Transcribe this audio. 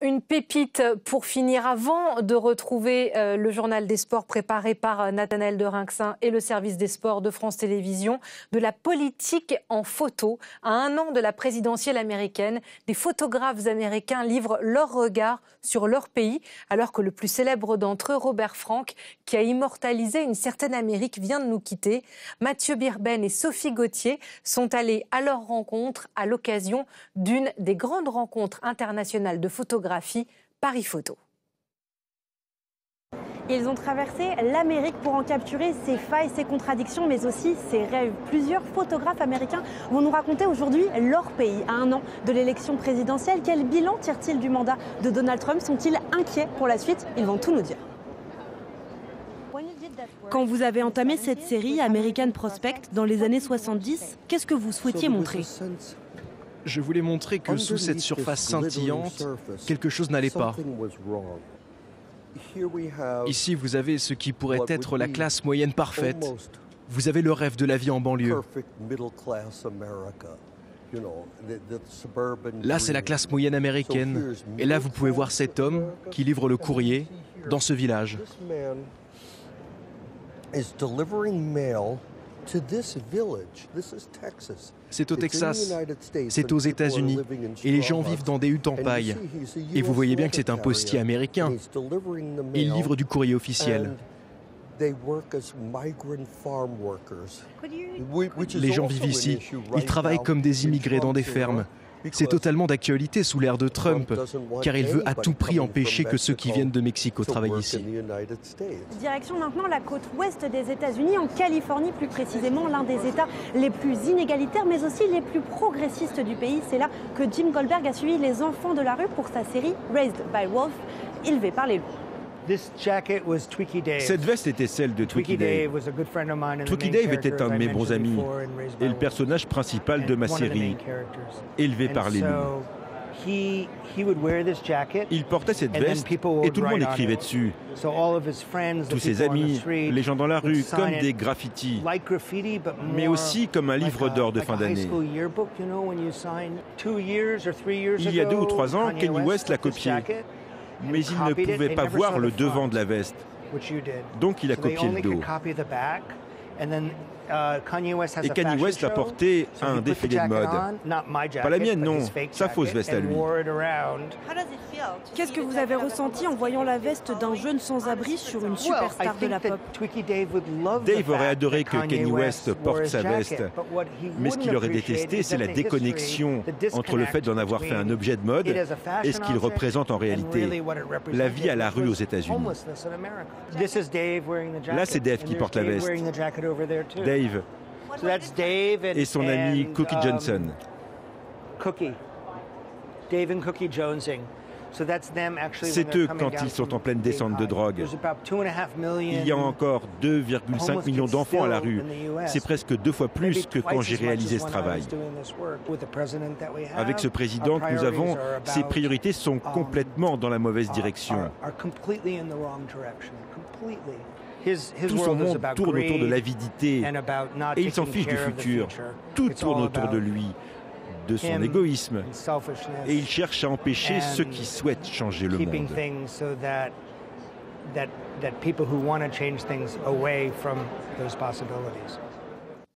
Une pépite pour finir avant de retrouver le journal des sports préparé par Nathanaël de Rinxin et le service des sports de France Télévisions. De la politique en photo. À 1 an de la présidentielle américaine, des photographes américains livrent leur regard sur leur pays, alors que le plus célèbre d'entre eux, Robert Frank, qui a immortalisé une certaine Amérique, vient de nous quitter. Mathieu Birben et Sophie Gauthier sont allés à leur rencontre à l'occasion d'une des grandes rencontres internationales de photographie, Paris Photo. Ils ont traversé l'Amérique pour en capturer ses failles, ses contradictions, mais aussi ses rêves. Plusieurs photographes américains vont nous raconter aujourd'hui leur pays. À 1 an de l'élection présidentielle, quel bilan tirent-ils du mandat de Donald Trump? Sont-ils inquiets pour la suite? Ils vont tout nous dire. Quand vous avez entamé cette série American Prospect dans les années 70, qu'est-ce que vous souhaitiez montrer? Je voulais montrer que sous cette surface scintillante, quelque chose n'allait pas. Ici, vous avez ce qui pourrait être la classe moyenne parfaite. Vous avez le rêve de la vie en banlieue. Là, c'est la classe moyenne américaine. Et là, vous pouvez voir cet homme qui livre le courrier dans ce village. C'est au Texas, c'est aux États-Unis, et les gens vivent dans des huttes en paille. Et vous voyez bien que c'est un postier américain. Il livre du courrier officiel. Les gens vivent ici, ils travaillent comme des immigrés dans des fermes. C'est totalement d'actualité sous l'ère de Trump, car il veut à tout prix empêcher que ceux qui viennent de Mexico travaillent ici. Direction maintenant la côte ouest des États-Unis, en Californie plus précisément, l'un des États les plus inégalitaires, mais aussi les plus progressistes du pays. C'est là que Jim Goldberg a suivi les enfants de la rue pour sa série Raised by Wolves, élevé par les loups. Cette veste était celle de Twiki Dave. Twiki Dave était un de mes bons amis et le personnage principal de ma série, élevé par les loups. Il portait cette veste et tout le monde écrivait dessus. Tous ses amis, les gens dans la rue, comme des graffitis, mais aussi comme un livre d'or de fin d'année. Il y a 2 ou 3 ans, Kanye West l'a copié. Mais il ne pouvait pas voir le devant de la veste. Donc il a copié le dos. Et Kanye West l'a porté à un défilé de mode. Pas la mienne, non. Sa fausse veste à lui. Qu'est-ce que vous avez ressenti en voyant la veste d'un jeune sans-abri sur une superstar de la pop? Dave aurait adoré que Kanye West porte sa veste. Mais ce qu'il aurait détesté, c'est la déconnexion entre le fait d'en avoir fait un objet de mode et ce qu'il représente en réalité. La vie à la rue aux États-Unis. Là, c'est Dave qui porte la veste. Dave et son ami Cookie Johnson. C'est eux quand ils sont en pleine descente de drogue. Il y a encore 2,5 millions d'enfants à la rue. C'est presque 2 fois plus que quand j'ai réalisé ce travail. Avec ce président que nous avons, ses priorités sont complètement dans la mauvaise direction. Tout son monde tourne autour de l'avidité et il s'en fiche du futur. Tout tourne autour de lui, de son égoïsme. Et il cherche à empêcher ceux qui souhaitent changer le monde. That people who want to change things away from those possibilities.